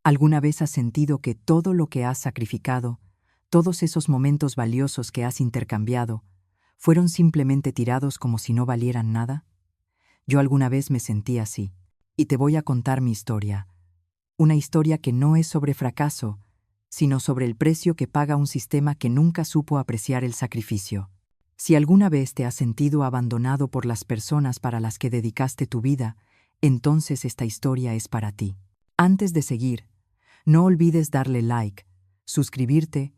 ¿Alguna vez has sentido que todo lo que has sacrificado, todos esos momentos valiosos que has intercambiado, fueron simplemente tirados como si no valieran nada? Yo alguna vez me sentí así, y te voy a contar mi historia. Una historia que no es sobre fracaso, sino sobre el precio que paga un sistema que nunca supo apreciar el sacrificio. Si alguna vez te has sentido abandonado por las personas para las que dedicaste tu vida, entonces esta historia es para ti. Antes de seguir, no olvides darle like, suscribirte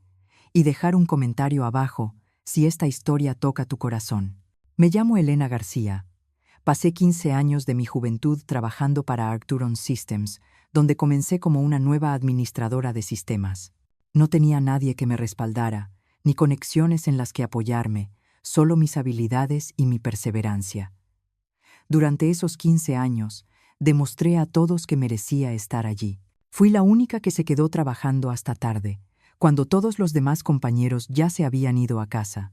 y dejar un comentario abajo si esta historia toca tu corazón. Me llamo Elena García. Pasé 15 años de mi juventud trabajando para Arcturon Systems, donde comencé como una nueva administradora de sistemas. No tenía nadie que me respaldara, ni conexiones en las que apoyarme, solo mis habilidades y mi perseverancia. Durante esos 15 años, demostré a todos que merecía estar allí. Fui la única que se quedó trabajando hasta tarde, cuando todos los demás compañeros ya se habían ido a casa.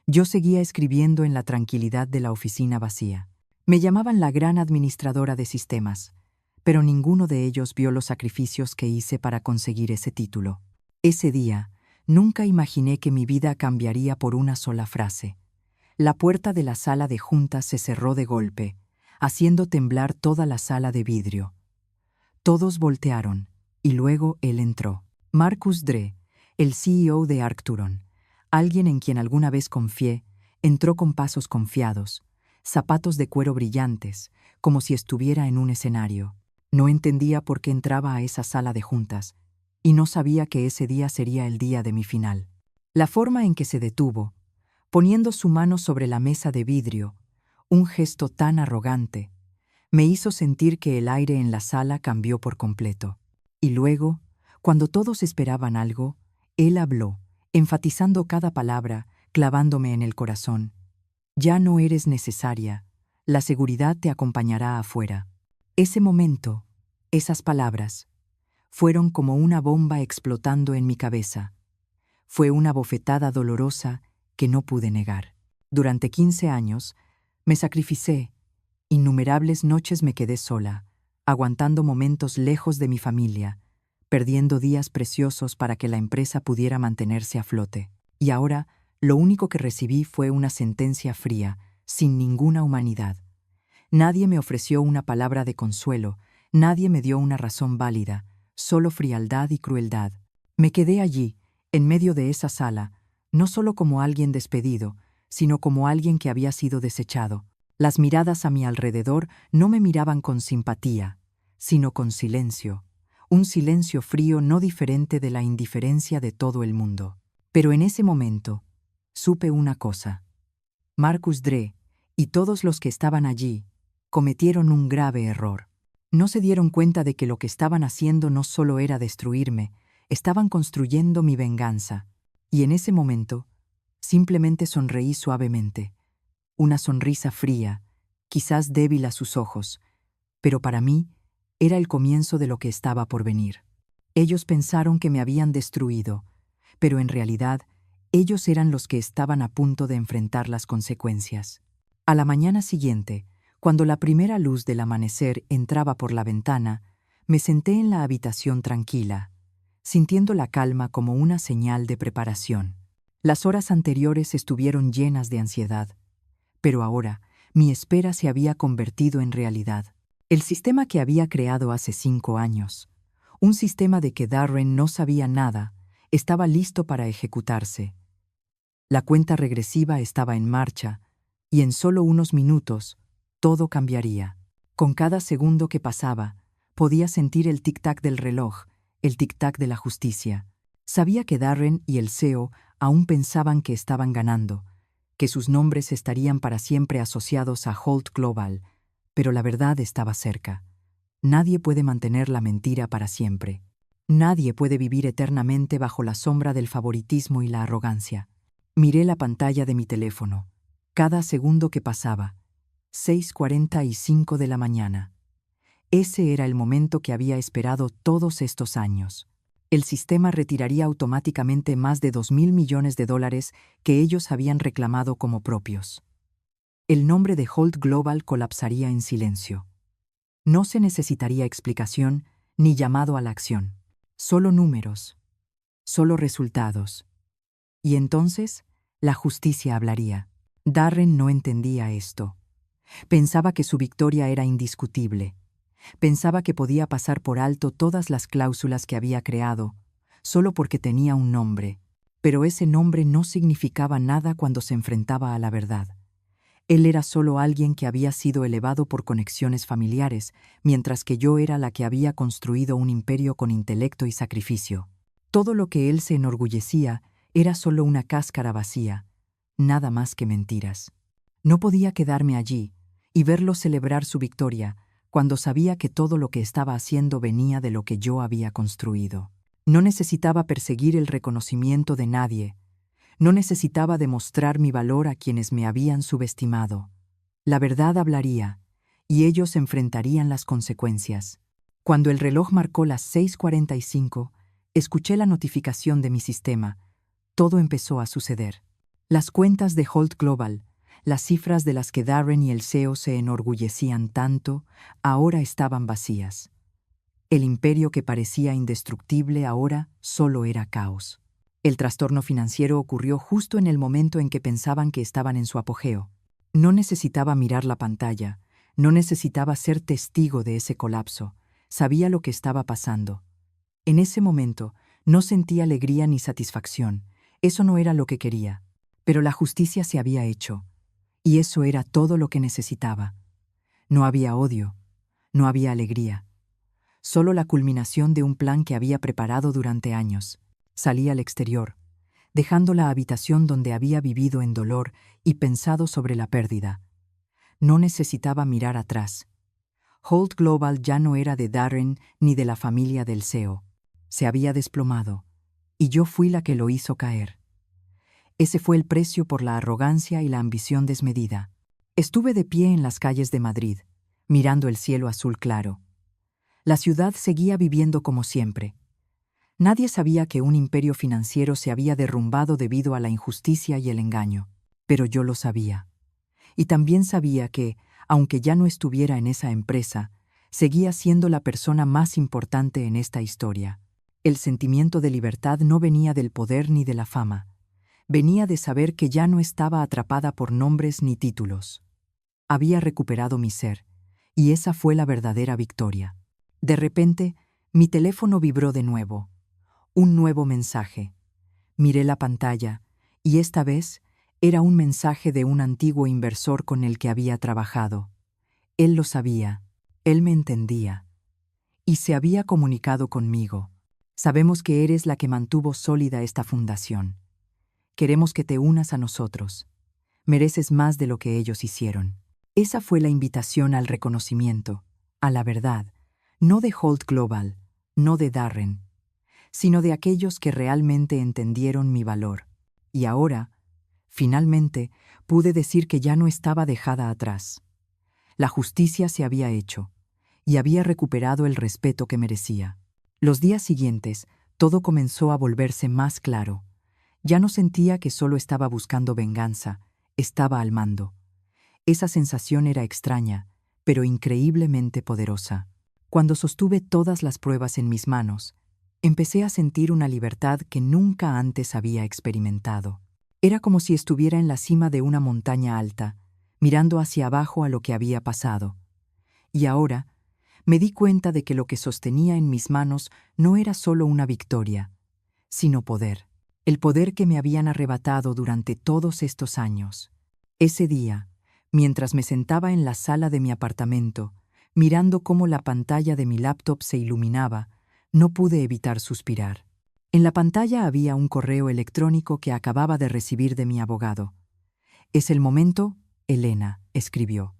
Yo seguía escribiendo en la tranquilidad de la oficina vacía. Me llamaban la gran administradora de sistemas, pero ninguno de ellos vio los sacrificios que hice para conseguir ese título. Ese día, nunca imaginé que mi vida cambiaría por una sola frase. La puerta de la sala de juntas se cerró de golpe, haciendo temblar toda la sala de vidrio. Todos voltearon, y luego él entró. Marcus Dre, el CEO de Arcturon, alguien en quien alguna vez confié, entró con pasos confiados, zapatos de cuero brillantes, como si estuviera en un escenario. No entendía por qué entraba a esa sala de juntas, y no sabía que ese día sería el día de mi final. La forma en que se detuvo, poniendo su mano sobre la mesa de vidrio, un gesto tan arrogante, me hizo sentir que el aire en la sala cambió por completo. Y luego, cuando todos esperaban algo, él habló, enfatizando cada palabra, clavándome en el corazón. Ya no eres necesaria, la seguridad te acompañará afuera. Ese momento, esas palabras, fueron como una bomba explotando en mi cabeza. Fue una bofetada dolorosa que no pude negar. Durante 15 años, me sacrificé. Innumerables noches me quedé sola, aguantando momentos lejos de mi familia, perdiendo días preciosos para que la empresa pudiera mantenerse a flote. Y ahora, lo único que recibí fue una sentencia fría, sin ninguna humanidad. Nadie me ofreció una palabra de consuelo, nadie me dio una razón válida, solo frialdad y crueldad. Me quedé allí, en medio de esa sala, no solo como alguien despedido, sino como alguien que había sido desechado. Las miradas a mi alrededor no me miraban con simpatía, sino con silencio, un silencio frío no diferente de la indiferencia de todo el mundo. Pero en ese momento, supe una cosa. Marcus Dre y todos los que estaban allí cometieron un grave error. No se dieron cuenta de que lo que estaban haciendo no solo era destruirme, estaban construyendo mi venganza. Y en ese momento, simplemente sonreí suavemente. Una sonrisa fría, quizás débil a sus ojos, pero para mí era el comienzo de lo que estaba por venir. Ellos pensaron que me habían destruido, pero en realidad ellos eran los que estaban a punto de enfrentar las consecuencias. A la mañana siguiente, cuando la primera luz del amanecer entraba por la ventana, me senté en la habitación tranquila, sintiendo la calma como una señal de preparación. Las horas anteriores estuvieron llenas de ansiedad, pero ahora mi espera se había convertido en realidad. El sistema que había creado hace 5 años, un sistema de que Darren no sabía nada, estaba listo para ejecutarse. La cuenta regresiva estaba en marcha, y en solo unos minutos, todo cambiaría. Con cada segundo que pasaba, podía sentir el tic-tac del reloj, el tic-tac de la justicia. Sabía que Darren y el CEO aún pensaban que estaban ganando, que sus nombres estarían para siempre asociados a Holt Global, pero la verdad estaba cerca. Nadie puede mantener la mentira para siempre. Nadie puede vivir eternamente bajo la sombra del favoritismo y la arrogancia. Miré la pantalla de mi teléfono. Cada segundo que pasaba, 6:45 de la mañana. Ese era el momento que había esperado todos estos años. El sistema retiraría automáticamente más de $2.000 millones que ellos habían reclamado como propios. El nombre de Holt Global colapsaría en silencio. No se necesitaría explicación ni llamado a la acción. Solo números, solo resultados. Y entonces, la justicia hablaría. Darren no entendía esto. Pensaba que su victoria era indiscutible. Pensaba que podía pasar por alto todas las cláusulas que había creado, solo porque tenía un nombre. Pero ese nombre no significaba nada cuando se enfrentaba a la verdad. Él era solo alguien que había sido elevado por conexiones familiares, mientras que yo era la que había construido un imperio con intelecto y sacrificio. Todo lo que él se enorgullecía era solo una cáscara vacía, nada más que mentiras. No podía quedarme allí y verlo celebrar su victoria cuando sabía que todo lo que estaba haciendo venía de lo que yo había construido. No necesitaba perseguir el reconocimiento de nadie. No necesitaba demostrar mi valor a quienes me habían subestimado. La verdad hablaría, y ellos enfrentarían las consecuencias. Cuando el reloj marcó las 6:45, escuché la notificación de mi sistema. Todo empezó a suceder. Las cuentas de Holt Global, las cifras de las que Darren y el CEO se enorgullecían tanto, ahora estaban vacías. El imperio que parecía indestructible ahora solo era caos. El trastorno financiero ocurrió justo en el momento en que pensaban que estaban en su apogeo. No necesitaba mirar la pantalla, no necesitaba ser testigo de ese colapso. Sabía lo que estaba pasando. En ese momento, no sentía alegría ni satisfacción. Eso no era lo que quería. Pero la justicia se había hecho. Y eso era todo lo que necesitaba. No había odio, no había alegría. Solo la culminación de un plan que había preparado durante años. Salí al exterior, dejando la habitación donde había vivido en dolor y pensado sobre la pérdida. No necesitaba mirar atrás. Holt Global ya no era de Darren ni de la familia del CEO. Se había desplomado, y yo fui la que lo hizo caer. Ese fue el precio por la arrogancia y la ambición desmedida. Estuve de pie en las calles de Madrid, mirando el cielo azul claro. La ciudad seguía viviendo como siempre. Nadie sabía que un imperio financiero se había derrumbado debido a la injusticia y el engaño, pero yo lo sabía. Y también sabía que, aunque ya no estuviera en esa empresa, seguía siendo la persona más importante en esta historia. El sentimiento de libertad no venía del poder ni de la fama. Venía de saber que ya no estaba atrapada por nombres ni títulos. Había recuperado mi ser, y esa fue la verdadera victoria. De repente, mi teléfono vibró de nuevo. Un nuevo mensaje. Miré la pantalla, y esta vez era un mensaje de un antiguo inversor con el que había trabajado. Él lo sabía, él me entendía, y se había comunicado conmigo. Sabemos que eres la que mantuvo sólida esta fundación. Queremos que te unas a nosotros. Mereces más de lo que ellos hicieron. Esa fue la invitación al reconocimiento, a la verdad, no de Holt Global, no de Darren, sino de aquellos que realmente entendieron mi valor. Y ahora, finalmente, pude decir que ya no estaba dejada atrás. La justicia se había hecho, y había recuperado el respeto que merecía. Los días siguientes, todo comenzó a volverse más claro. Ya no sentía que solo estaba buscando venganza, estaba al mando. Esa sensación era extraña, pero increíblemente poderosa. Cuando sostuve todas las pruebas en mis manos, empecé a sentir una libertad que nunca antes había experimentado. Era como si estuviera en la cima de una montaña alta, mirando hacia abajo a lo que había pasado. Y ahora, me di cuenta de que lo que sostenía en mis manos no era solo una victoria, sino poder. El poder que me habían arrebatado durante todos estos años. Ese día, mientras me sentaba en la sala de mi apartamento, mirando cómo la pantalla de mi laptop se iluminaba, no pude evitar suspirar. En la pantalla había un correo electrónico que acababa de recibir de mi abogado. «Es el momento», Elena escribió.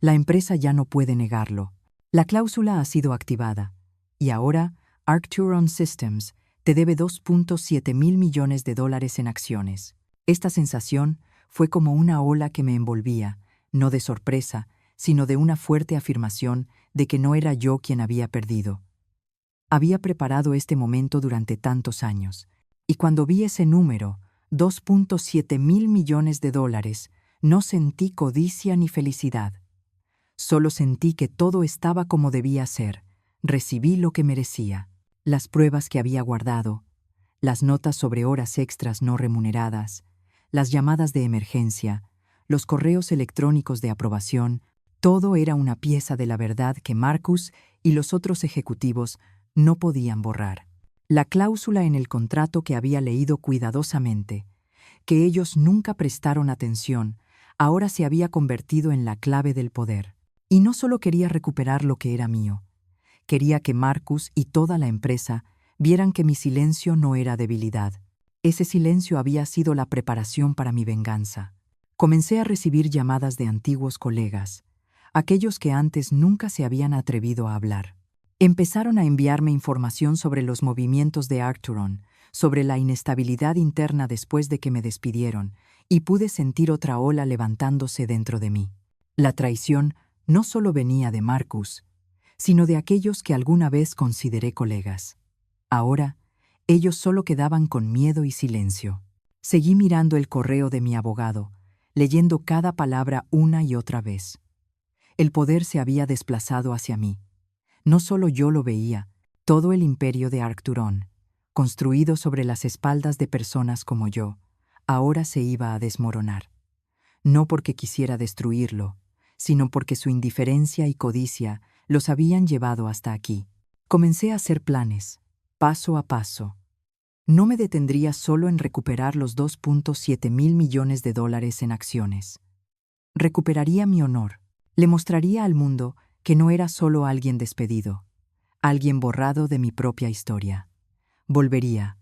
«La empresa ya no puede negarlo. La cláusula ha sido activada. Y ahora, Arcturon Systems te debe $2.7 mil millones en acciones». Esta sensación fue como una ola que me envolvía, no de sorpresa, sino de una fuerte afirmación de que no era yo quien había perdido. Había preparado este momento durante tantos años, y cuando vi ese número, $2.7 mil millones, no sentí codicia ni felicidad. Solo sentí que todo estaba como debía ser, Recibí lo que merecía: las pruebas que había guardado, las notas sobre horas extras no remuneradas, las llamadas de emergencia, los correos electrónicos de aprobación. Todo era una pieza de la verdad que Marcus y los otros ejecutivos no podían borrar. La cláusula en el contrato que había leído cuidadosamente, que ellos nunca prestaron atención, ahora se había convertido en la clave del poder. Y no solo quería recuperar lo que era mío, quería que Marcus y toda la empresa vieran que mi silencio no era debilidad. Ese silencio había sido la preparación para mi venganza. Comencé a recibir llamadas de antiguos colegas, aquellos que antes nunca se habían atrevido a hablar. Empezaron a enviarme información sobre los movimientos de Arcturon, sobre la inestabilidad interna después de que me despidieron, y pude sentir otra ola levantándose dentro de mí. La traición no solo venía de Marcus, sino de aquellos que alguna vez consideré colegas. Ahora, ellos solo quedaban con miedo y silencio. Seguí mirando el correo de mi abogado, leyendo cada palabra una y otra vez. El poder se había desplazado hacia mí. No solo yo lo veía, todo el imperio de Arcturón, construido sobre las espaldas de personas como yo, ahora se iba a desmoronar. No porque quisiera destruirlo, sino porque su indiferencia y codicia los habían llevado hasta aquí. Comencé a hacer planes, paso a paso. No me detendría solo en recuperar los 2.7 mil millones de dólares en acciones. Recuperaría mi honor. Le mostraría al mundo que no era solo alguien despedido, alguien borrado de mi propia historia. Volvería,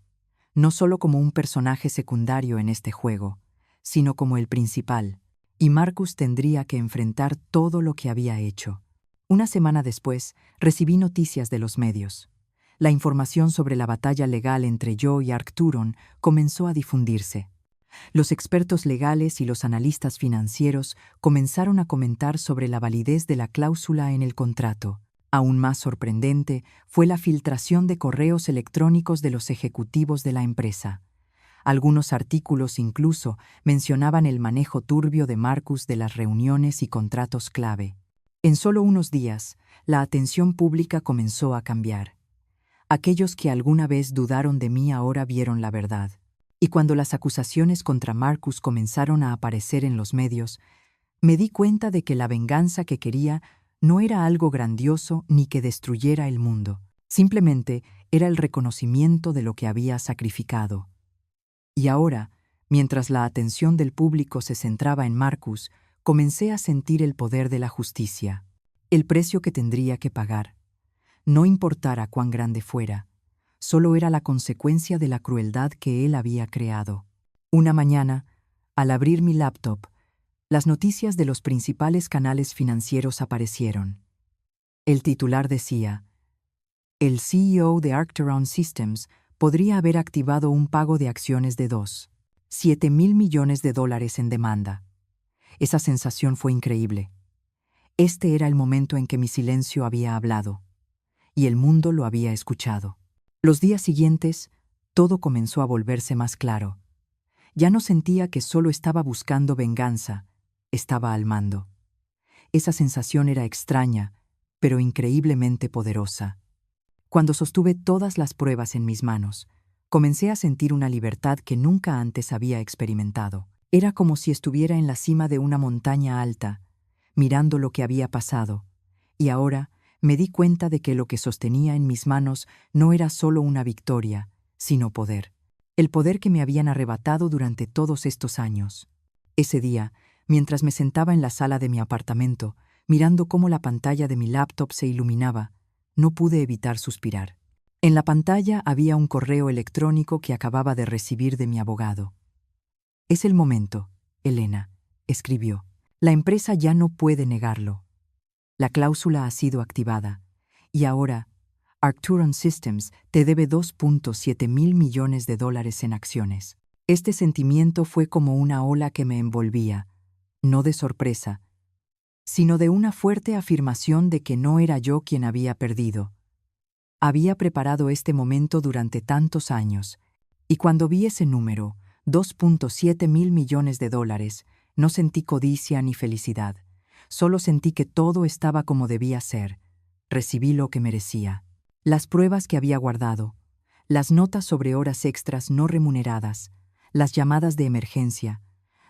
no solo como un personaje secundario en este juego, sino como el principal, y Marcus tendría que enfrentar todo lo que había hecho. Una semana después, recibí noticias de los medios. La información sobre la batalla legal entre yo y Arcturon comenzó a difundirse. Los expertos legales y los analistas financieros comenzaron a comentar sobre la validez de la cláusula en el contrato. Aún más sorprendente fue la filtración de correos electrónicos de los ejecutivos de la empresa. Algunos artículos incluso mencionaban el manejo turbio de Marcus de las reuniones y contratos clave. En solo unos días, la atención pública comenzó a cambiar. Aquellos que alguna vez dudaron de mí ahora vieron la verdad. Y cuando las acusaciones contra Marcus comenzaron a aparecer en los medios, me di cuenta de que la venganza que quería no era algo grandioso ni que destruyera el mundo. Simplemente era el reconocimiento de lo que había sacrificado. Y ahora, mientras la atención del público se centraba en Marcus, comencé a sentir el poder de la justicia, el precio que tendría que pagar. No importara cuán grande fuera, solo era la consecuencia de la crueldad que él había creado. Una mañana, al abrir mi laptop, las noticias de los principales canales financieros aparecieron. El titular decía: el CEO de Arcturon Systems podría haber activado un pago de acciones de 2.7 mil millones de dólares en demanda. Esa sensación fue increíble. Este era el momento en que mi silencio había hablado, y el mundo lo había escuchado. Los días siguientes, todo comenzó a volverse más claro. Ya no sentía que solo estaba buscando venganza, estaba al mando. Esa sensación era extraña, pero increíblemente poderosa. Cuando sostuve todas las pruebas en mis manos, comencé a sentir una libertad que nunca antes había experimentado. Era como si estuviera en la cima de una montaña alta, mirando lo que había pasado, y ahora me di cuenta de que lo que sostenía en mis manos no era solo una victoria, sino poder. El poder que me habían arrebatado durante todos estos años. Ese día, mientras me sentaba en la sala de mi apartamento, mirando cómo la pantalla de mi laptop se iluminaba, no pude evitar suspirar. En la pantalla había un correo electrónico que acababa de recibir de mi abogado. «Es el momento, Elena», escribió. «La empresa ya no puede negarlo. La cláusula ha sido activada, y ahora Arcturon Systems te debe 2.7 mil millones de dólares en acciones». Este sentimiento fue como una ola que me envolvía, no de sorpresa, sino de una fuerte afirmación de que no era yo quien había perdido. Había preparado este momento durante tantos años, y cuando vi ese número, 2.7 mil millones de dólares, no sentí codicia ni felicidad. Solo sentí que todo estaba como debía ser, Recibí lo que merecía. Las pruebas que había guardado, las notas sobre horas extras no remuneradas, las llamadas de emergencia,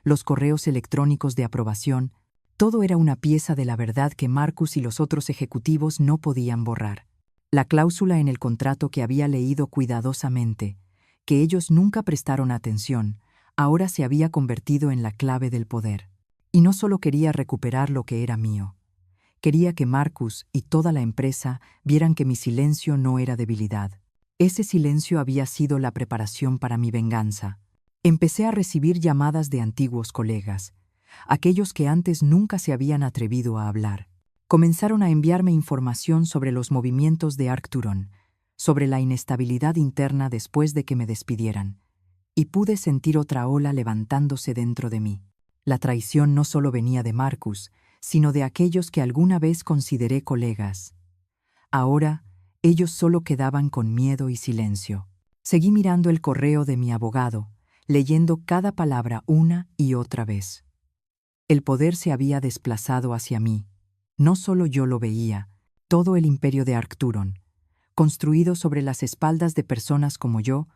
los correos electrónicos de aprobación, todo era una pieza de la verdad que Marcus y los otros ejecutivos no podían borrar. La cláusula en el contrato que había leído cuidadosamente, que ellos nunca prestaron atención, ahora se había convertido en la clave del poder. Y no solo quería recuperar lo que era mío. Quería que Marcus y toda la empresa vieran que mi silencio no era debilidad. Ese silencio había sido la preparación para mi venganza. Empecé a recibir llamadas de antiguos colegas, aquellos que antes nunca se habían atrevido a hablar. Comenzaron a enviarme información sobre los movimientos de Arcturon, sobre la inestabilidad interna después de que me despidieran, y pude sentir otra ola levantándose dentro de mí. La traición no solo venía de Marcus, sino de aquellos que alguna vez consideré colegas. Ahora, ellos solo quedaban con miedo y silencio. Seguí mirando el correo de mi abogado, leyendo cada palabra una y otra vez. El poder se había desplazado hacia mí. No solo yo lo veía, todo el imperio de Arcturon, construido sobre las espaldas de personas como yo,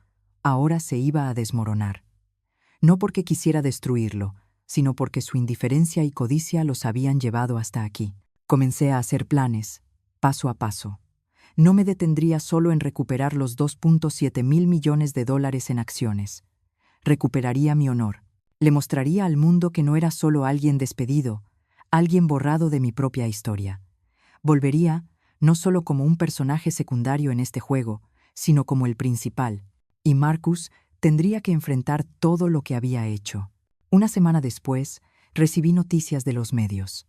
ahora se iba a desmoronar. No porque quisiera destruirlo, sino porque su indiferencia y codicia los habían llevado hasta aquí. Comencé a hacer planes, paso a paso. No me detendría solo en recuperar los 2.7 mil millones de dólares en acciones. Recuperaría mi honor. Le mostraría al mundo que no era solo alguien despedido, alguien borrado de mi propia historia. Volvería, no solo como un personaje secundario en este juego, sino como el principal, y Marcus tendría que enfrentar todo lo que había hecho. Una semana después, recibí noticias de los medios.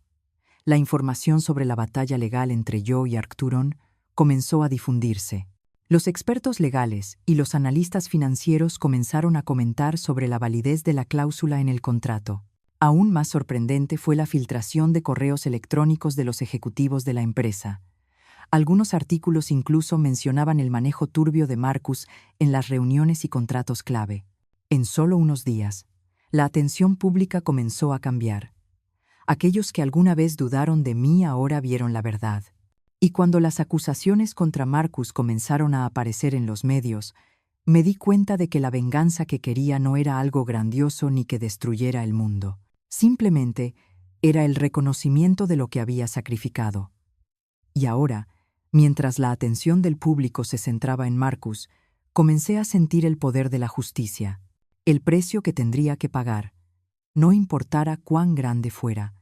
La información sobre la batalla legal entre yo y Arcturon comenzó a difundirse. Los expertos legales y los analistas financieros comenzaron a comentar sobre la validez de la cláusula en el contrato. Aún más sorprendente fue la filtración de correos electrónicos de los ejecutivos de la empresa. Algunos artículos incluso mencionaban el manejo turbio de Marcus en las reuniones y contratos clave. En solo unos días, la atención pública comenzó a cambiar. Aquellos que alguna vez dudaron de mí ahora vieron la verdad. Y cuando las acusaciones contra Marcus comenzaron a aparecer en los medios, me di cuenta de que la venganza que quería no era algo grandioso ni que destruyera el mundo. Simplemente era el reconocimiento de lo que había sacrificado. Y ahora, mientras la atención del público se centraba en Marcus, comencé a sentir el poder de la justicia, el precio que tendría que pagar. No importara cuán grande fuera,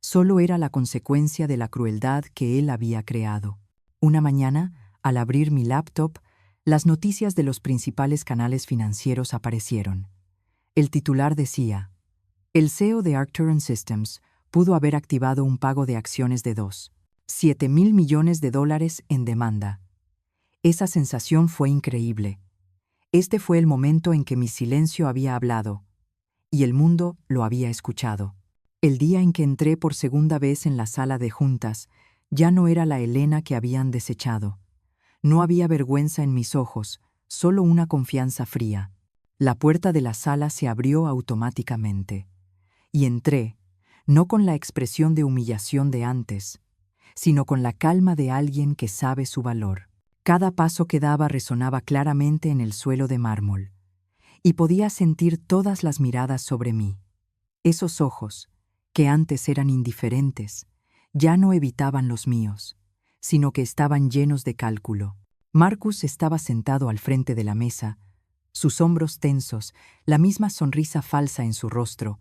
solo era la consecuencia de la crueldad que él había creado. Una mañana, al abrir mi laptop, las noticias de los principales canales financieros aparecieron. El titular decía: el CEO de Arcturon Systems pudo haber activado un pago de acciones de 2.7 mil millones de dólares en demanda. Esa sensación fue increíble. Este fue el momento en que mi silencio había hablado, y el mundo lo había escuchado. El día en que entré por segunda vez en la sala de juntas, ya no era la Elena que habían desechado. No había vergüenza en mis ojos, solo una confianza fría. La puerta de la sala se abrió automáticamente. Y entré, no con la expresión de humillación de antes, sino con la calma de alguien que sabe su valor. Cada paso que daba resonaba claramente en el suelo de mármol, y podía sentir todas las miradas sobre mí. Esos ojos, que antes eran indiferentes, ya no evitaban los míos, sino que estaban llenos de cálculo. Marcus estaba sentado al frente de la mesa, sus hombros tensos, la misma sonrisa falsa en su rostro,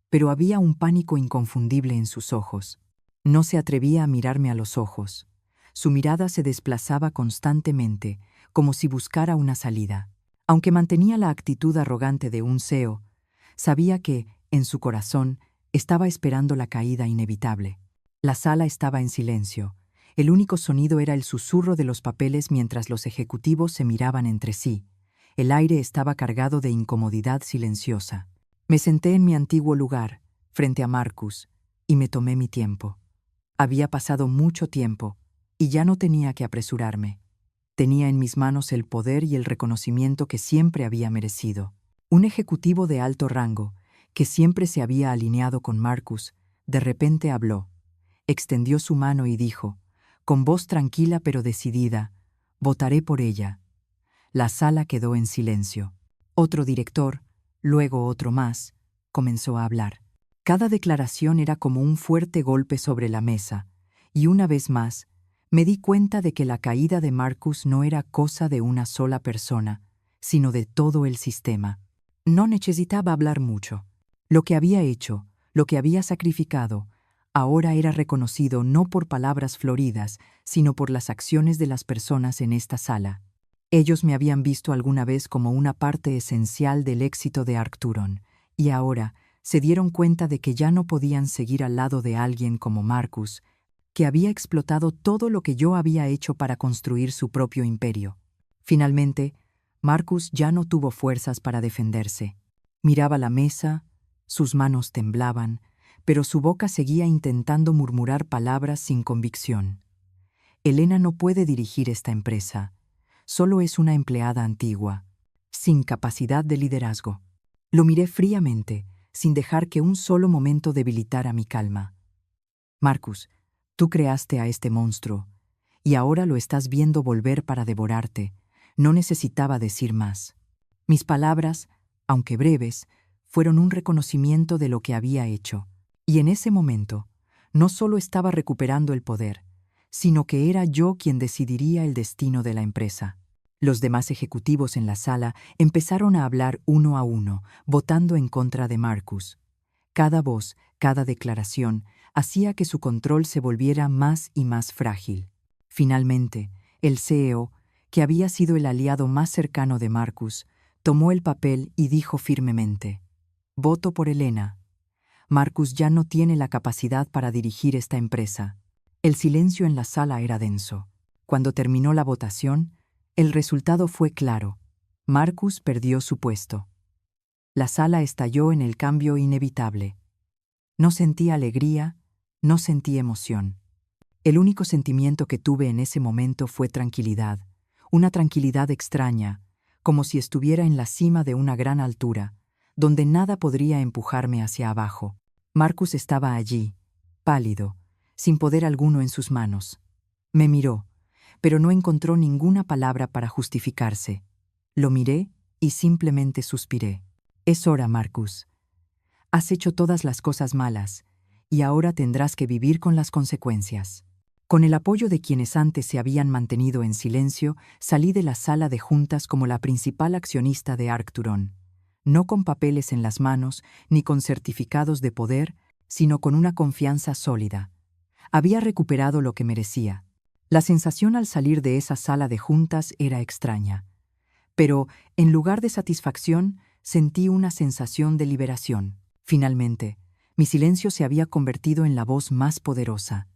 pero había un pánico inconfundible en sus ojos. No se atrevía a mirarme a los ojos. Su mirada se desplazaba constantemente, como si buscara una salida. Aunque mantenía la actitud arrogante de un CEO, sabía que, en su corazón, estaba esperando la caída inevitable. La sala estaba en silencio. El único sonido era el susurro de los papeles mientras los ejecutivos se miraban entre sí. El aire estaba cargado de incomodidad silenciosa. Me senté en mi antiguo lugar, frente a Marcus, y me tomé mi tiempo. Había pasado mucho tiempo, y ya no tenía que apresurarme. Tenía en mis manos el poder y el reconocimiento que siempre había merecido. Un ejecutivo de alto rango, que siempre se había alineado con Marcus, de repente habló. Extendió su mano y dijo, Con voz tranquila pero decidida, votaré por ella. La sala quedó en silencio. Otro director, luego otro más, comenzó a hablar. Cada declaración era como un fuerte golpe sobre la mesa, y una vez más, me di cuenta de que la caída de Marcus no era cosa de una sola persona, sino de todo el sistema. No necesitaba hablar mucho. Lo que había hecho, lo que había sacrificado, ahora era reconocido no por palabras floridas, sino por las acciones de las personas en esta sala. Ellos me habían visto alguna vez como una parte esencial del éxito de Arcturon, y ahora se dieron cuenta de que ya no podían seguir al lado de alguien como Marcus, que había explotado todo lo que yo había hecho para construir su propio imperio. Finalmente, Marcus ya no tuvo fuerzas para defenderse. Miraba la mesa, sus manos temblaban, pero su boca seguía intentando murmurar palabras sin convicción. Elena no puede dirigir esta empresa. Solo es una empleada antigua, sin capacidad de liderazgo. Lo miré fríamente, sin dejar que un solo momento debilitara mi calma. Marcus, tú creaste a este monstruo, y ahora lo estás viendo volver para devorarte. No necesitaba decir más. Mis palabras, aunque breves, fueron un reconocimiento de lo que había hecho. Y en ese momento, no solo estaba recuperando el poder, sino que era yo quien decidiría el destino de la empresa. Los demás ejecutivos en la sala empezaron a hablar uno a uno, votando en contra de Marcus. Cada voz, cada declaración, hacía que su control se volviera más y más frágil. Finalmente, el CEO, que había sido el aliado más cercano de Marcus, tomó el papel y dijo firmemente: «Voto por Elena. Marcus ya no tiene la capacidad para dirigir esta empresa». El silencio en la sala era denso. Cuando terminó la votación, el resultado fue claro. Marcus perdió su puesto. La sala estalló en el cambio inevitable. No sentí alegría, no sentí emoción. El único sentimiento que tuve en ese momento fue tranquilidad, una tranquilidad extraña, como si estuviera en la cima de una gran altura, donde nada podría empujarme hacia abajo. Marcus estaba allí, pálido, sin poder alguno en sus manos. Me miró, pero no encontró ninguna palabra para justificarse. Lo miré y simplemente suspiré. «Es hora, Marcus. Has hecho todas las cosas malas, y ahora tendrás que vivir con las consecuencias». Con el apoyo de quienes antes se habían mantenido en silencio, salí de la sala de juntas como la principal accionista de Arcturon, no con papeles en las manos ni con certificados de poder, sino con una confianza sólida. Había recuperado lo que merecía. La sensación al salir de esa sala de juntas era extraña. Pero, en lugar de satisfacción, sentí una sensación de liberación. Finalmente, mi silencio se había convertido en la voz más poderosa.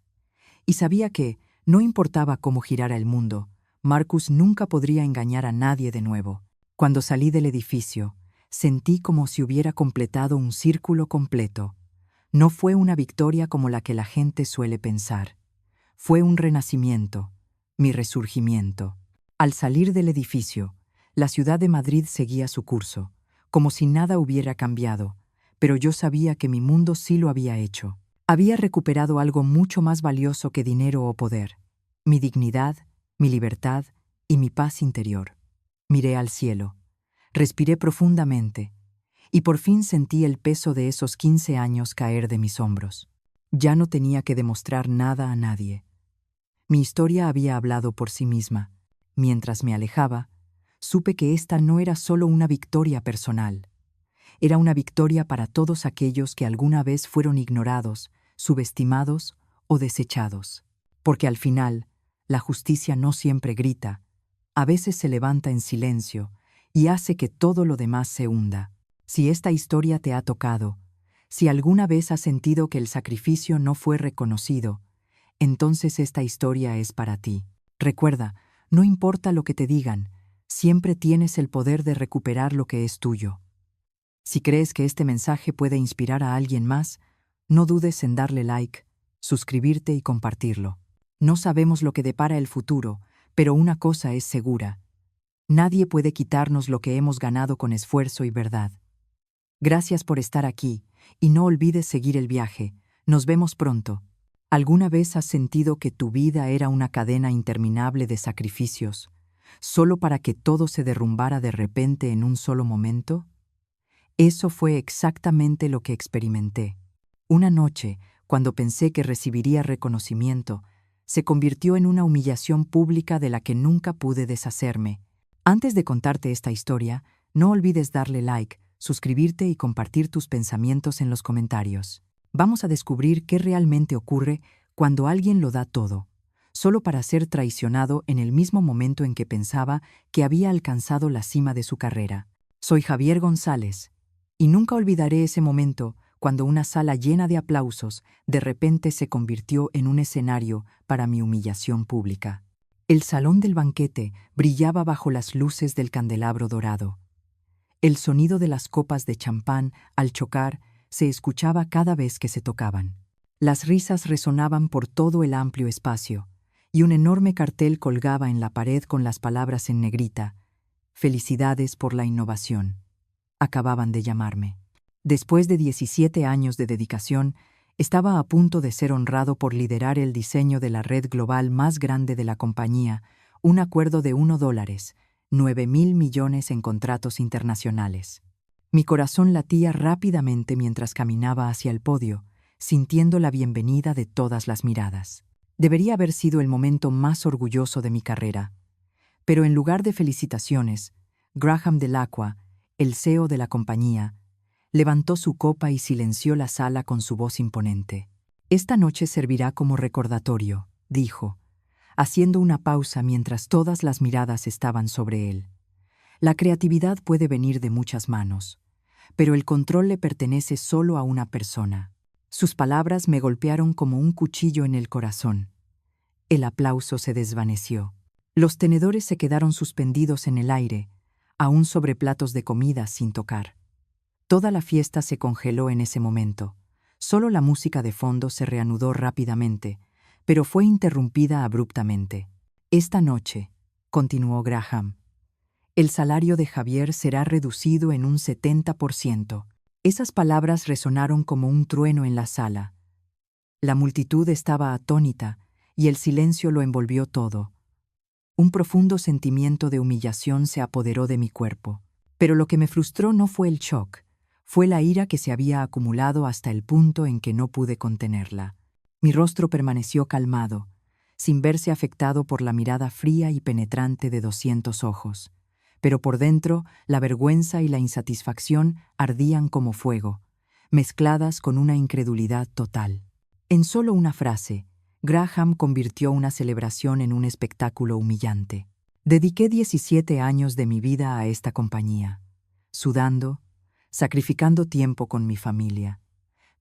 Y sabía que, no importaba cómo girara el mundo, Marcus nunca podría engañar a nadie de nuevo. Cuando salí del edificio, sentí como si hubiera completado un círculo completo. No fue una victoria como la que la gente suele pensar. Fue un renacimiento, mi resurgimiento. Al salir del edificio, la ciudad de Madrid seguía su curso, como si nada hubiera cambiado, pero yo sabía que mi mundo sí lo había hecho. Había recuperado algo mucho más valioso que dinero o poder: mi dignidad, mi libertad y mi paz interior. Miré al cielo, respiré profundamente, y por fin sentí el peso de esos 15 años caer de mis hombros. Ya no tenía que demostrar nada a nadie. Mi historia había hablado por sí misma. Mientras me alejaba, supe que esta no era solo una victoria personal. Era una victoria para todos aquellos que alguna vez fueron ignorados, subestimados o desechados. Porque al final, la justicia no siempre grita, a veces se levanta en silencio y hace que todo lo demás se hunda. Si esta historia te ha tocado, si alguna vez has sentido que el sacrificio no fue reconocido, entonces esta historia es para ti. Recuerda, no importa lo que te digan, siempre tienes el poder de recuperar lo que es tuyo. Si crees que este mensaje puede inspirar a alguien más, no dudes en darle like, suscribirte y compartirlo. No sabemos lo que depara el futuro, pero una cosa es segura: nadie puede quitarnos lo que hemos ganado con esfuerzo y verdad. Gracias por estar aquí, y no olvides seguir el viaje. Nos vemos pronto. ¿Alguna vez has sentido que tu vida era una cadena interminable de sacrificios, solo para que todo se derrumbara de repente en un solo momento? Eso fue exactamente lo que experimenté. Una noche, cuando pensé que recibiría reconocimiento, se convirtió en una humillación pública de la que nunca pude deshacerme. Antes de contarte esta historia, no olvides darle like, suscribirte y compartir tus pensamientos en los comentarios. Vamos a descubrir qué realmente ocurre cuando alguien lo da todo, solo para ser traicionado en el mismo momento en que pensaba que había alcanzado la cima de su carrera. Soy Javier González, y nunca olvidaré ese momento cuando una sala llena de aplausos de repente se convirtió en un escenario para mi humillación pública. El salón del banquete brillaba bajo las luces del candelabro dorado. El sonido de las copas de champán, al chocar, se escuchaba cada vez que se tocaban. Las risas resonaban por todo el amplio espacio, y un enorme cartel colgaba en la pared con las palabras en negrita: «Felicidades por la innovación». Acababan de llamarme. Después de 17 años de dedicación, estaba a punto de ser honrado por liderar el diseño de la red global más grande de la compañía, un acuerdo de $1, 9.000 millones en contratos internacionales. Mi corazón latía rápidamente mientras caminaba hacia el podio, sintiendo la bienvenida de todas las miradas. Debería haber sido el momento más orgulloso de mi carrera. Pero en lugar de felicitaciones, Graham Delacroix, el CEO de la compañía, levantó su copa y silenció la sala con su voz imponente. «Esta noche servirá como recordatorio», dijo, haciendo una pausa mientras todas las miradas estaban sobre él. «La creatividad puede venir de muchas manos, pero el control le pertenece solo a una persona». Sus palabras me golpearon como un cuchillo en el corazón. El aplauso se desvaneció. Los tenedores se quedaron suspendidos en el aire, aún sobre platos de comida sin tocar. Toda la fiesta se congeló en ese momento. Solo la música de fondo se reanudó rápidamente, pero fue interrumpida abruptamente. «Esta noche», continuó Graham, «el salario de Javier será reducido en un 70%. Esas palabras resonaron como un trueno en la sala. La multitud estaba atónita y el silencio lo envolvió todo. Un profundo sentimiento de humillación se apoderó de mi cuerpo. Pero lo que me frustró no fue el shock, fue la ira que se había acumulado hasta el punto en que no pude contenerla. Mi rostro permaneció calmado, sin verse afectado por la mirada fría y penetrante de 200 ojos. Pero por dentro, la vergüenza y la insatisfacción ardían como fuego, mezcladas con una incredulidad total. En solo una frase, Graham convirtió una celebración en un espectáculo humillante. Dediqué 17 años de mi vida a esta compañía, sudando, sacrificando tiempo con mi familia,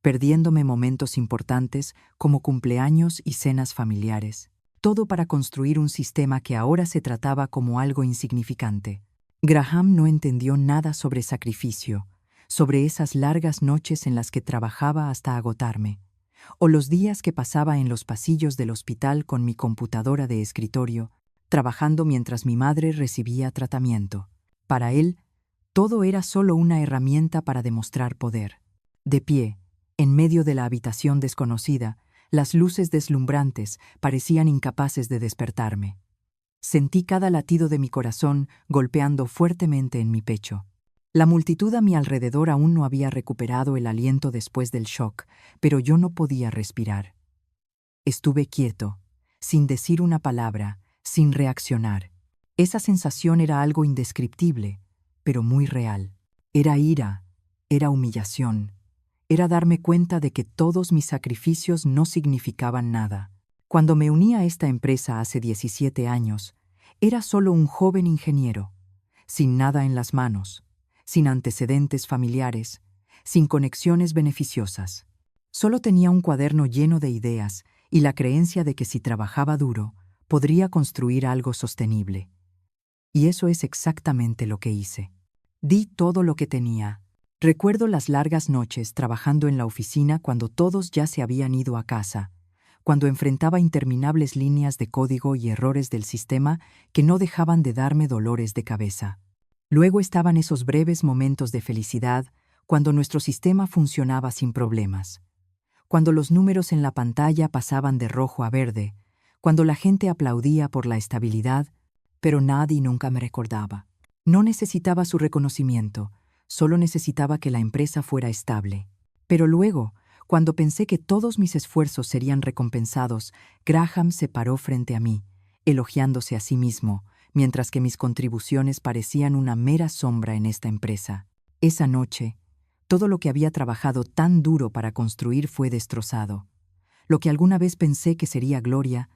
perdiéndome momentos importantes como cumpleaños y cenas familiares, todo para construir un sistema que ahora se trataba como algo insignificante. Graham no entendió nada sobre sacrificio, sobre esas largas noches en las que trabajaba hasta agotarme, o los días que pasaba en los pasillos del hospital con mi computadora de escritorio, trabajando mientras mi madre recibía tratamiento. Para él, todo era solo una herramienta para demostrar poder. De pie, en medio de la habitación desconocida, las luces deslumbrantes parecían incapaces de despertarme. Sentí cada latido de mi corazón golpeando fuertemente en mi pecho. La multitud a mi alrededor aún no había recuperado el aliento después del shock, pero yo no podía respirar. Estuve quieto, sin decir una palabra, sin reaccionar. Esa sensación era algo indescriptible, pero muy real. Era ira, era humillación, era darme cuenta de que todos mis sacrificios no significaban nada. Cuando me uní a esta empresa hace 17 años, era solo un joven ingeniero, sin nada en las manos, sin antecedentes familiares, sin conexiones beneficiosas. Solo tenía un cuaderno lleno de ideas y la creencia de que si trabajaba duro, podría construir algo sostenible. Y eso es exactamente lo que hice. Di todo lo que tenía. Recuerdo las largas noches trabajando en la oficina cuando todos ya se habían ido a casa, cuando enfrentaba interminables líneas de código y errores del sistema que no dejaban de darme dolores de cabeza. Luego estaban esos breves momentos de felicidad cuando nuestro sistema funcionaba sin problemas, cuando los números en la pantalla pasaban de rojo a verde, cuando la gente aplaudía por la estabilidad, pero nadie nunca me recordaba. No necesitaba su reconocimiento, solo necesitaba que la empresa fuera estable. Pero luego, cuando pensé que todos mis esfuerzos serían recompensados, Graham se paró frente a mí, elogiándose a sí mismo, mientras que mis contribuciones parecían una mera sombra en esta empresa. Esa noche, todo lo que había trabajado tan duro para construir fue destrozado. Lo que alguna vez pensé que sería gloria,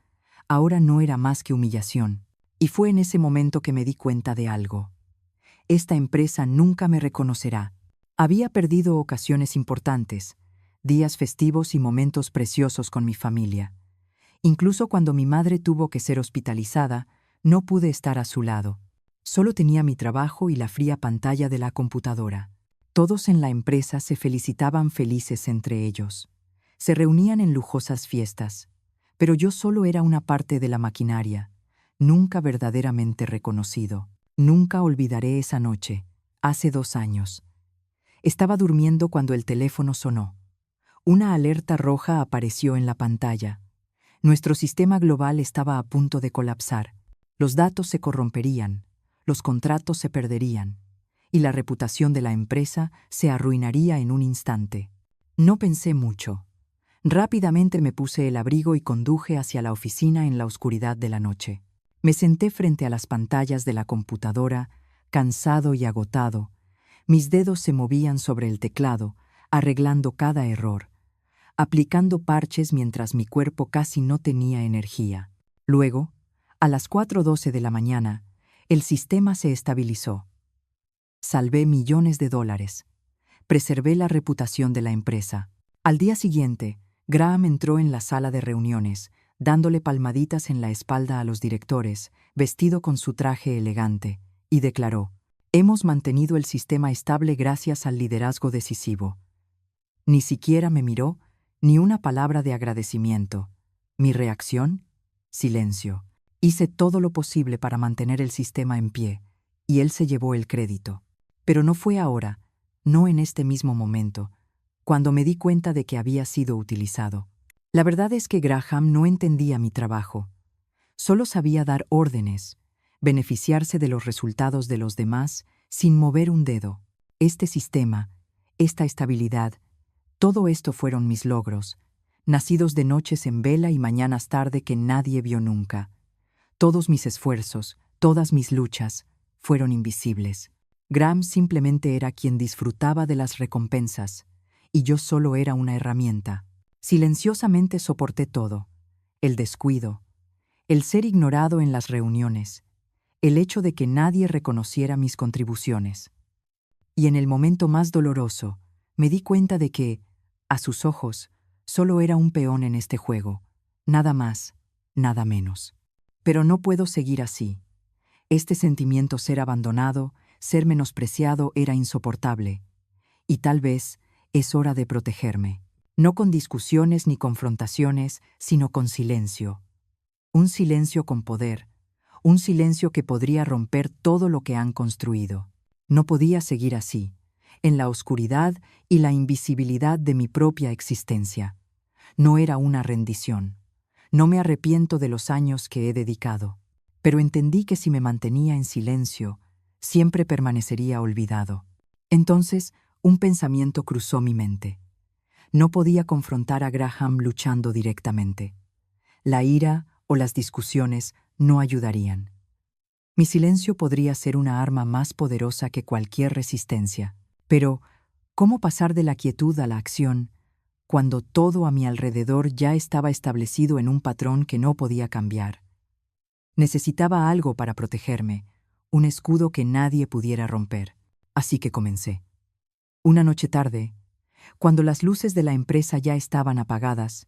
ahora no era más que humillación. Y fue en ese momento que me di cuenta de algo. Esta empresa nunca me reconocerá. Había perdido ocasiones importantes, días festivos y momentos preciosos con mi familia. Incluso cuando mi madre tuvo que ser hospitalizada, no pude estar a su lado. Solo tenía mi trabajo y la fría pantalla de la computadora. Todos en la empresa se felicitaban felices entre ellos. Se reunían en lujosas fiestas. Pero yo solo era una parte de la maquinaria, nunca verdaderamente reconocido. Nunca olvidaré esa noche, hace 2 años. Estaba durmiendo cuando el teléfono sonó. Una alerta roja apareció en la pantalla. Nuestro sistema global estaba a punto de colapsar. Los datos se corromperían, los contratos se perderían, y la reputación de la empresa se arruinaría en un instante. No pensé mucho. Rápidamente me puse el abrigo y conduje hacia la oficina en la oscuridad de la noche. Me senté frente a las pantallas de la computadora, cansado y agotado. Mis dedos se movían sobre el teclado, arreglando cada error, aplicando parches mientras mi cuerpo casi no tenía energía. Luego, a las 4:12 de la mañana, el sistema se estabilizó. Salvé millones de dólares. Preservé la reputación de la empresa. Al día siguiente, Graham entró en la sala de reuniones, dándole palmaditas en la espalda a los directores, vestido con su traje elegante, y declaró: «Hemos mantenido el sistema estable gracias al liderazgo decisivo». Ni siquiera me miró, ni una palabra de agradecimiento. Mi reacción: silencio. Hice todo lo posible para mantener el sistema en pie, y él se llevó el crédito. Pero no fue ahora, no en este mismo momento, cuando me di cuenta de que había sido utilizado. La verdad es que Graham no entendía mi trabajo. Solo sabía dar órdenes, beneficiarse de los resultados de los demás sin mover un dedo. Este sistema, esta estabilidad, todo esto fueron mis logros, nacidos de noches en vela y mañanas tarde que nadie vio nunca. Todos mis esfuerzos, todas mis luchas, fueron invisibles. Graham simplemente era quien disfrutaba de las recompensas, y yo solo era una herramienta. Silenciosamente soporté todo: el descuido, el ser ignorado en las reuniones, el hecho de que nadie reconociera mis contribuciones. Y en el momento más doloroso, me di cuenta de que, a sus ojos, solo era un peón en este juego, nada más, nada menos. Pero no puedo seguir así. Este sentimiento ser abandonado, ser menospreciado era insoportable, y tal vez es hora de protegerme. No con discusiones ni confrontaciones, sino con silencio. Un silencio con poder, un silencio que podría romper todo lo que han construido. No podía seguir así, en la oscuridad y la invisibilidad de mi propia existencia. No era una rendición. No me arrepiento de los años que he dedicado, pero entendí que si me mantenía en silencio, siempre permanecería olvidado. Entonces, un pensamiento cruzó mi mente. No podía confrontar a Graham luchando directamente. La ira o las discusiones no ayudarían. Mi silencio podría ser una arma más poderosa que cualquier resistencia. Pero, ¿cómo pasar de la quietud a la acción cuando todo a mi alrededor ya estaba establecido en un patrón que no podía cambiar? Necesitaba algo para protegerme, un escudo que nadie pudiera romper. Así que comencé. Una noche tarde, cuando las luces de la empresa ya estaban apagadas,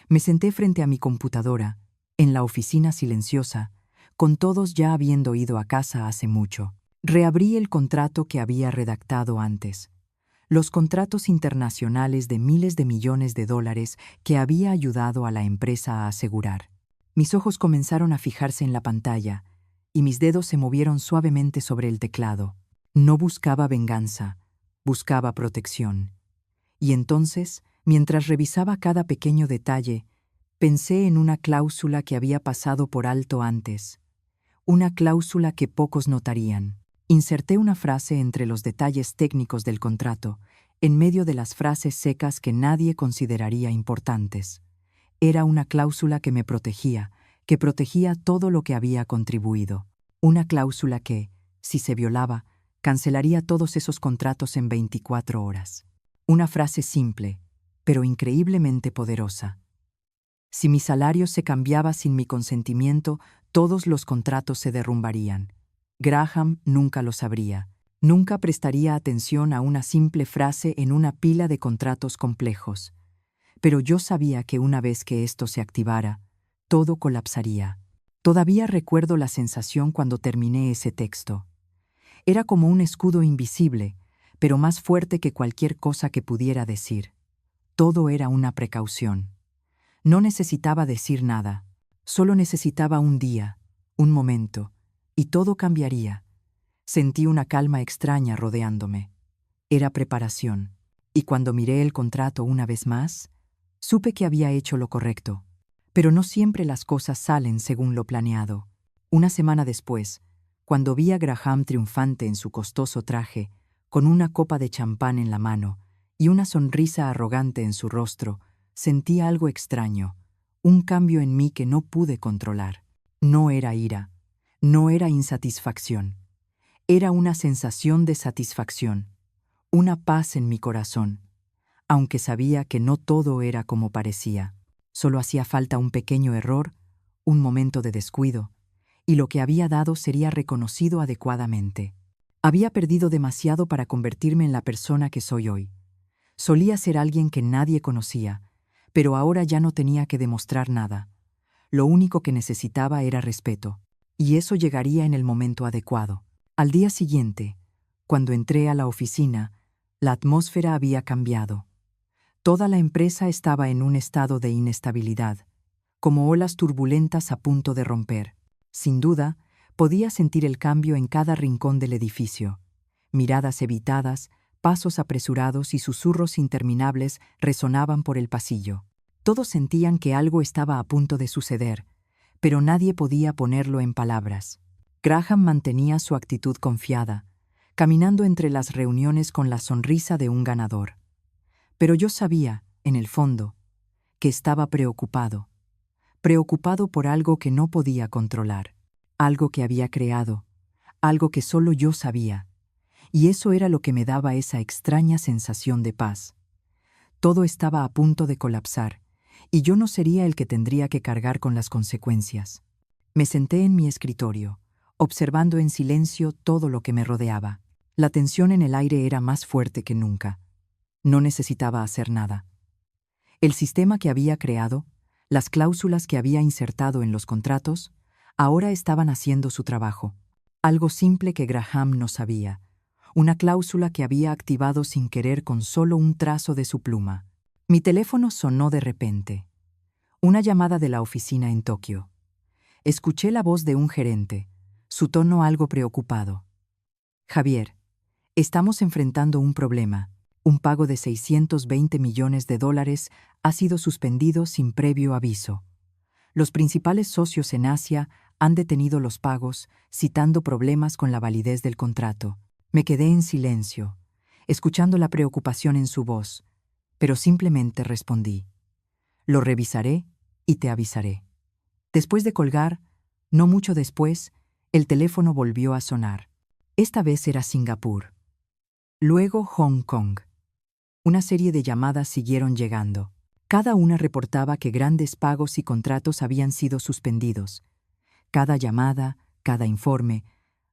me senté frente a mi computadora, en la oficina silenciosa, con todos ya habiendo ido a casa hace mucho. Reabrí el contrato que había redactado antes, los contratos internacionales de miles de millones de dólares que había ayudado a la empresa a asegurar. Mis ojos comenzaron a fijarse en la pantalla, y mis dedos se movieron suavemente sobre el teclado. No buscaba venganza, buscaba protección. Y entonces Mientras revisaba cada pequeño detalle, pensé en una cláusula que había pasado por alto antes, una cláusula que pocos notarían. Inserté una frase entre los detalles técnicos del contrato, en medio de las frases secas que nadie consideraría importantes. Era una cláusula que me protegía, que protegía todo lo que había contribuido. Una cláusula que, si se violaba, cancelaría todos esos contratos en 24 horas. Una frase simple, pero increíblemente poderosa. Si mi salario se cambiaba sin mi consentimiento, todos los contratos se derrumbarían. Graham nunca lo sabría. Nunca prestaría atención a una simple frase en una pila de contratos complejos. Pero yo sabía que una vez que esto se activara, todo colapsaría. Todavía recuerdo la sensación cuando terminé ese texto. Era como un escudo invisible, pero más fuerte que cualquier cosa que pudiera decir. Todo era una precaución. No necesitaba decir nada, solo necesitaba un día, un momento, y todo cambiaría. Sentí una calma extraña rodeándome. Era preparación, y cuando miré el contrato una vez más, supe que había hecho lo correcto. Pero no siempre las cosas salen según lo planeado. Una semana después, cuando vi a Graham triunfante en su costoso traje, con una copa de champán en la mano y una sonrisa arrogante en su rostro, sentí algo extraño, un cambio en mí que no pude controlar. No era ira, no era insatisfacción. Era una sensación de satisfacción, una paz en mi corazón, aunque sabía que no todo era como parecía. Solo hacía falta un pequeño error, un momento de descuido, y lo que había dado sería reconocido adecuadamente. Había perdido demasiado para convertirme en la persona que soy hoy. Solía ser alguien que nadie conocía, pero ahora ya no tenía que demostrar nada. Lo único que necesitaba era respeto, y eso llegaría en el momento adecuado. Al día siguiente, cuando entré a la oficina, la atmósfera había cambiado. Toda la empresa estaba en un estado de inestabilidad, como olas turbulentas a punto de romper. Sin duda, podía sentir el cambio en cada rincón del edificio. Miradas evitadas, pasos apresurados y susurros interminables resonaban por el pasillo. Todos sentían que algo estaba a punto de suceder, pero nadie podía ponerlo en palabras. Graham mantenía su actitud confiada, caminando entre las reuniones con la sonrisa de un ganador. Pero yo sabía, en el fondo, que estaba preocupado por algo que no podía controlar, algo que había creado, algo que solo yo sabía, y eso era lo que me daba esa extraña sensación de paz. Todo estaba a punto de colapsar, y yo no sería el que tendría que cargar con las consecuencias. Me senté en mi escritorio, observando en silencio todo lo que me rodeaba. La tensión en el aire era más fuerte que nunca. No necesitaba hacer nada. El sistema que había creado, las cláusulas que había insertado en los contratos, ahora estaban haciendo su trabajo. Algo simple que Graham no sabía. Una cláusula que había activado sin querer con solo un trazo de su pluma. Mi teléfono sonó de repente. Una llamada de la oficina en Tokio. Escuché la voz de un gerente, su tono algo preocupado. Javier, estamos enfrentando un problema. Un pago de $620 millones ha sido suspendido sin previo aviso. Los principales socios en Asia han detenido los pagos, citando problemas con la validez del contrato. Me quedé en silencio, escuchando la preocupación en su voz, pero simplemente respondí: lo revisaré y te avisaré. Después de colgar, no mucho después, el teléfono volvió a sonar. Esta vez era Singapur. Luego Hong Kong. Una serie de llamadas siguieron llegando. Cada una reportaba que grandes pagos y contratos habían sido suspendidos. Cada llamada, cada informe,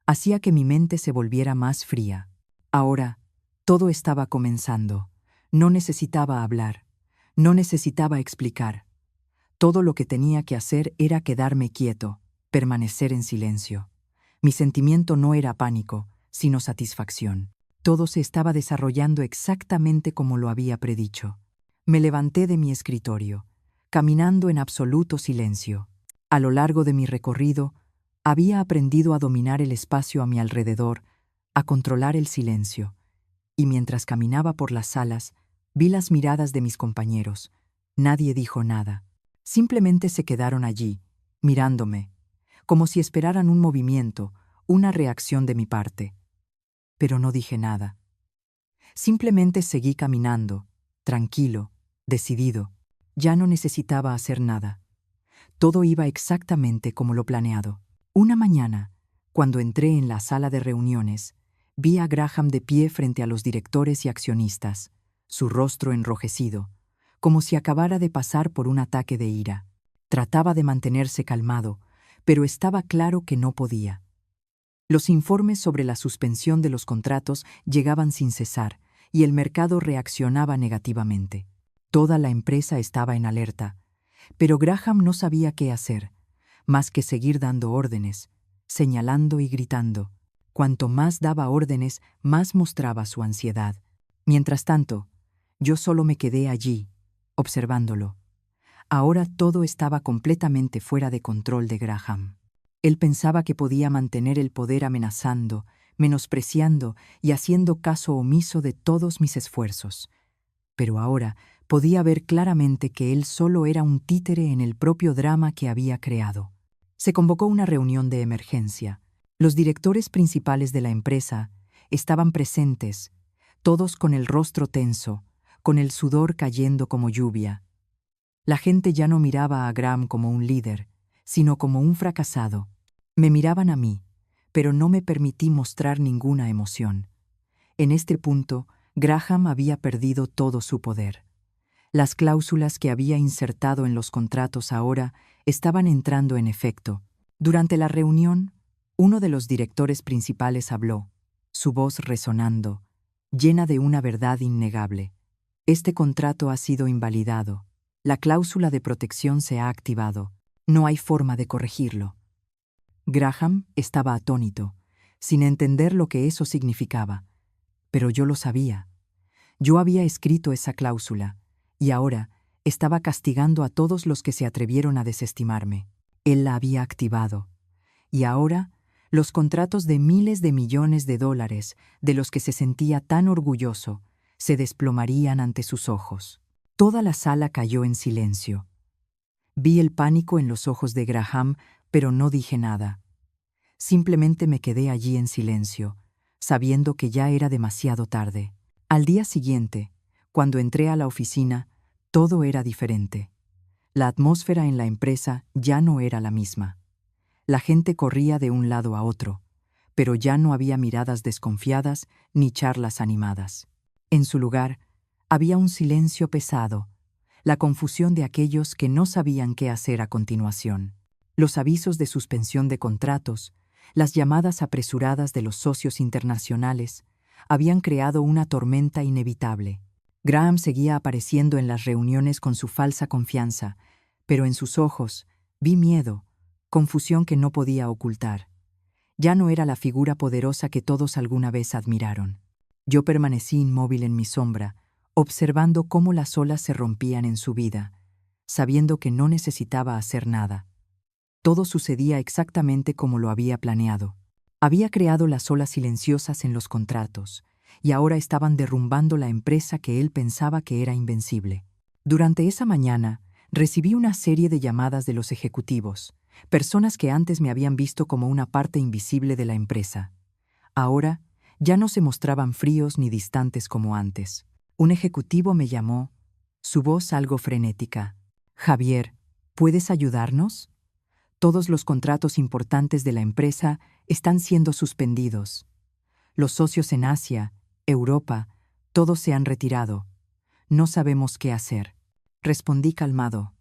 hacía que mi mente se volviera más fría. Ahora, todo estaba comenzando. No necesitaba hablar. No necesitaba explicar. Todo lo que tenía que hacer era quedarme quieto, permanecer en silencio. Mi sentimiento no era pánico, sino satisfacción. Todo se estaba desarrollando exactamente como lo había predicho. Me levanté de mi escritorio, caminando en absoluto silencio. A lo largo de mi recorrido, había aprendido a dominar el espacio a mi alrededor, a controlar el silencio. Y mientras caminaba por las salas, Vi las miradas de mis compañeros. Nadie dijo nada. Simplemente se quedaron allí, mirándome, como si esperaran un movimiento, una reacción de mi parte. Pero no dije nada. Simplemente seguí caminando, tranquilo, decidido. Ya no necesitaba hacer nada. Todo iba exactamente como lo planeado. Una mañana, cuando entré en la sala de reuniones, vi a Graham de pie frente a los directores y accionistas, su rostro enrojecido, como si acabara de pasar por un ataque de ira. Trataba de mantenerse calmado, pero estaba claro que no podía. Los informes sobre la suspensión de los contratos llegaban sin cesar, y el mercado reaccionaba negativamente. Toda la empresa estaba en alerta, pero Graham no sabía qué hacer, más que seguir dando órdenes, señalando y gritando. Cuanto más daba órdenes, más mostraba su ansiedad. Mientras tanto, yo solo me quedé allí, observándolo. Ahora todo estaba completamente fuera de control de Graham. Él pensaba que podía mantener el poder amenazando, menospreciando y haciendo caso omiso de todos mis esfuerzos. Pero ahora podía ver claramente que él solo era un títere en el propio drama que había creado. Se convocó una reunión de emergencia. Los directores principales de la empresa estaban presentes, todos con el rostro tenso, con el sudor cayendo como lluvia. La gente ya no miraba a Graham como un líder, sino como un fracasado. Me miraban a mí, pero no me permití mostrar ninguna emoción. En este punto, Graham había perdido todo su poder. Las cláusulas que había insertado en los contratos ahora estaban entrando en efecto. Durante la reunión, uno de los directores principales habló, su voz resonando, llena de una verdad innegable. Este contrato ha sido invalidado. La cláusula de protección se ha activado. No hay forma de corregirlo. Graham estaba atónito, sin entender lo que eso significaba. Pero yo lo sabía. Yo había escrito esa cláusula, y ahora estaba castigando a todos los que se atrevieron a desestimarme. Él la había activado. Y ahora, los contratos de miles de millones de dólares, de los que se sentía tan orgulloso, se desplomarían ante sus ojos. Toda la sala cayó en silencio. Vi el pánico en los ojos de Graham, pero no dije nada. Simplemente me quedé allí en silencio, sabiendo que ya era demasiado tarde. Al día siguiente, cuando entré a la oficina, todo era diferente. La atmósfera en la empresa ya no era la misma. La gente corría de un lado a otro, pero ya no había miradas desconfiadas ni charlas animadas. En su lugar, había un silencio pesado, la confusión de aquellos que no sabían qué hacer a continuación. Los avisos de suspensión de contratos, las llamadas apresuradas de los socios internacionales, habían creado una tormenta inevitable. Graham seguía apareciendo en las reuniones con su falsa confianza, pero en sus ojos vi miedo, confusión que no podía ocultar. Ya no era la figura poderosa que todos alguna vez admiraron. Yo permanecí inmóvil en mi sombra, observando cómo las olas se rompían en su vida, sabiendo que no necesitaba hacer nada. Todo sucedía exactamente como lo había planeado. Había creado las olas silenciosas en los contratos, y ahora estaban derrumbando la empresa que él pensaba que era invencible. Durante esa mañana, recibí una serie de llamadas de los ejecutivos, personas que antes me habían visto como una parte invisible de la empresa. Ahora, ya no se mostraban fríos ni distantes como antes. Un ejecutivo me llamó, su voz algo frenética. «Javier, ¿puedes ayudarnos? Todos los contratos importantes de la empresa están siendo suspendidos. Los socios en Asia, Europa, todos se han retirado. No sabemos qué hacer». Respondí calmado.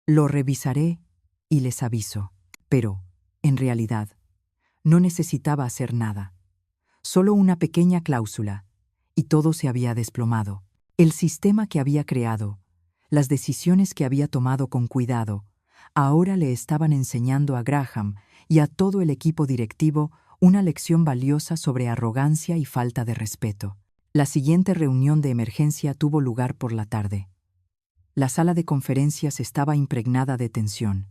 «Lo revisaré y les aviso». Pero, en realidad, no necesitaba hacer nada. Solo una pequeña cláusula, y todo se había desplomado. El sistema que había creado, las decisiones que había tomado con cuidado, ahora le estaban enseñando a Graham y a todo el equipo directivo una lección valiosa sobre arrogancia y falta de respeto. La siguiente reunión de emergencia tuvo lugar por la tarde. La sala de conferencias estaba impregnada de tensión.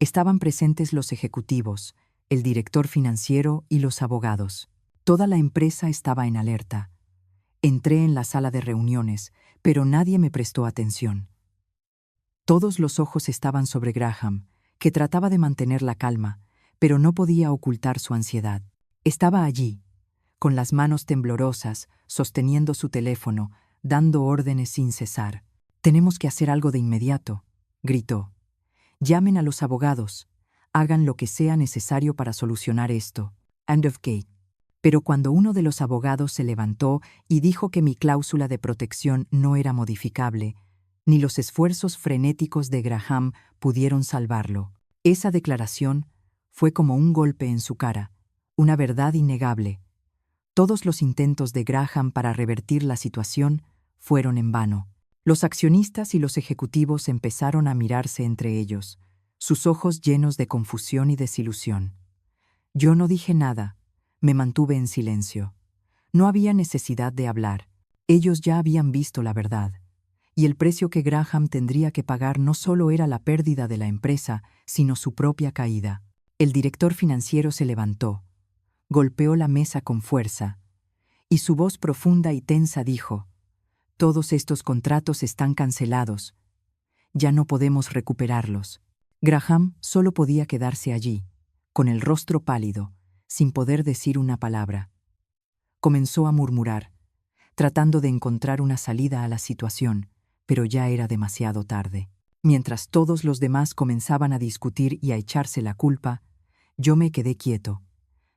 Estaban presentes los ejecutivos, el director financiero y los abogados. Toda la empresa estaba en alerta. Entré en la sala de reuniones, Pero nadie me prestó atención. Todos los ojos estaban sobre Graham, que trataba de mantener la calma, pero no podía ocultar su ansiedad. Estaba allí, con las manos temblorosas, sosteniendo su teléfono, dando órdenes sin cesar. «Tenemos que hacer algo de inmediato», gritó. «Llamen a los abogados. Hagan lo que sea necesario para solucionar esto. End of Gate». Pero cuando uno de los abogados se levantó y dijo que mi cláusula de protección no era modificable, ni los esfuerzos frenéticos de Graham pudieron salvarlo. Esa declaración fue como un golpe en su cara, una verdad innegable. Todos los intentos de Graham para revertir la situación fueron en vano. Los accionistas y los ejecutivos empezaron a mirarse entre ellos, sus ojos llenos de confusión y desilusión. Yo no dije nada, me mantuve en silencio. No había necesidad de hablar. Ellos ya habían visto la verdad. Y el precio que Graham tendría que pagar no solo era la pérdida de la empresa, sino su propia caída. El director financiero se levantó, golpeó la mesa con fuerza, y su voz profunda y tensa dijo: «Todos estos contratos están cancelados. Ya no podemos recuperarlos». Graham solo podía quedarse allí, con el rostro pálido, sin poder decir una palabra. Comenzó a murmurar, tratando de encontrar una salida a la situación, pero ya era demasiado tarde. Mientras todos los demás comenzaban a discutir y a echarse la culpa, yo me quedé quieto,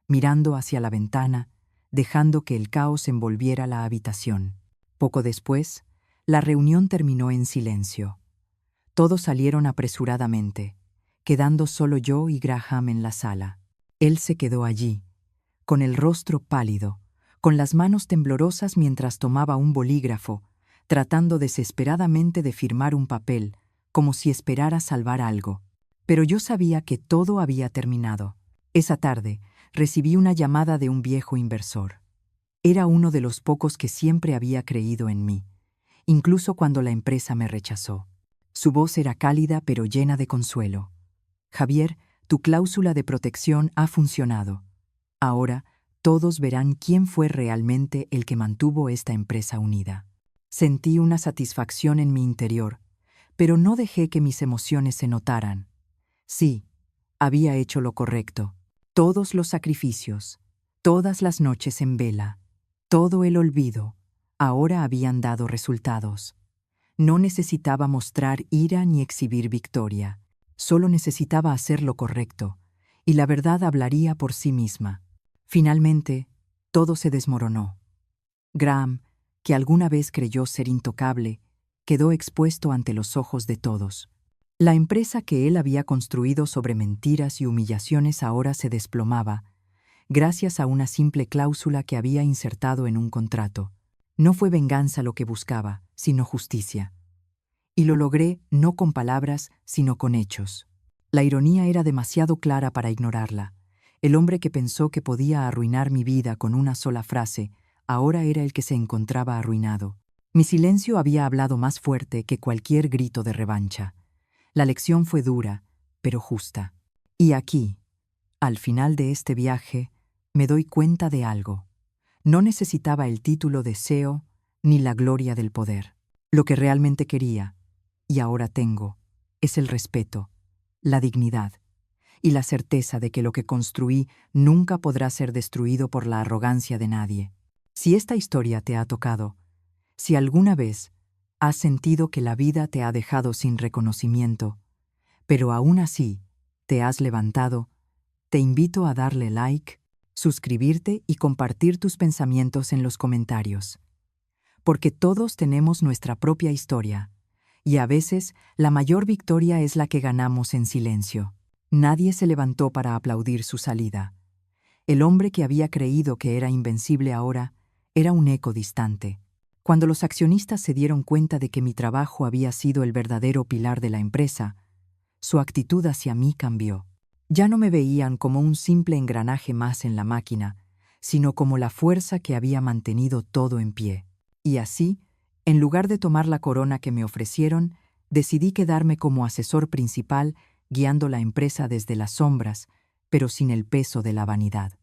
mirando hacia la ventana, dejando que el caos envolviera la habitación. Poco después, la reunión terminó en silencio. Todos salieron apresuradamente, quedando solo yo y Graham en la sala. Él se quedó allí, con el rostro pálido, con las manos temblorosas mientras tomaba un bolígrafo, tratando desesperadamente de firmar un papel, como si esperara salvar algo. Pero yo sabía que todo había terminado. Esa tarde, recibí una llamada de un viejo inversor. Era uno de los pocos que siempre había creído en mí, incluso cuando la empresa me rechazó. Su voz era cálida pero llena de consuelo. «Javier, tu cláusula de protección ha funcionado. Ahora, todos verán quién fue realmente el que mantuvo esta empresa unida». Sentí una satisfacción en mi interior, pero no dejé que mis emociones se notaran. Sí, había hecho lo correcto. Todos los sacrificios, todas las noches en vela, todo el olvido, ahora habían dado resultados. No necesitaba mostrar ira ni exhibir victoria. Solo necesitaba hacer lo correcto, y la verdad hablaría por sí misma. Finalmente, todo se desmoronó. Graham, que alguna vez creyó ser intocable, quedó expuesto ante los ojos de todos. La empresa que él había construido sobre mentiras y humillaciones ahora se desplomaba, gracias a una simple cláusula que había insertado en un contrato. No fue venganza lo que buscaba, sino justicia. Y lo logré no con palabras, sino con hechos. La ironía era demasiado clara para ignorarla. El hombre que pensó que podía arruinar mi vida con una sola frase, ahora era el que se encontraba arruinado. Mi silencio había hablado más fuerte que cualquier grito de revancha. La lección fue dura, pero justa. Y aquí, al final de este viaje, me doy cuenta de algo. No necesitaba el título de CEO ni la gloria del poder. Lo que realmente quería, y ahora tengo, es el respeto, la dignidad y la certeza de que lo que construí nunca podrá ser destruido por la arrogancia de nadie. Si esta historia te ha tocado, si alguna vez has sentido que la vida te ha dejado sin reconocimiento, pero aún así te has levantado, te invito a darle like, suscribirte y compartir tus pensamientos en los comentarios. Porque todos tenemos nuestra propia historia, y a veces la mayor victoria es la que ganamos en silencio. Nadie se levantó para aplaudir su salida. El hombre que había creído que era invencible ahora era un eco distante. Cuando los accionistas se dieron cuenta de que mi trabajo había sido el verdadero pilar de la empresa, su actitud hacia mí cambió. Ya no me veían como un simple engranaje más en la máquina, sino como la fuerza que había mantenido todo en pie. Y así, en lugar de tomar la corona que me ofrecieron, decidí quedarme como asesor principal, guiando la empresa desde las sombras, pero sin el peso de la vanidad.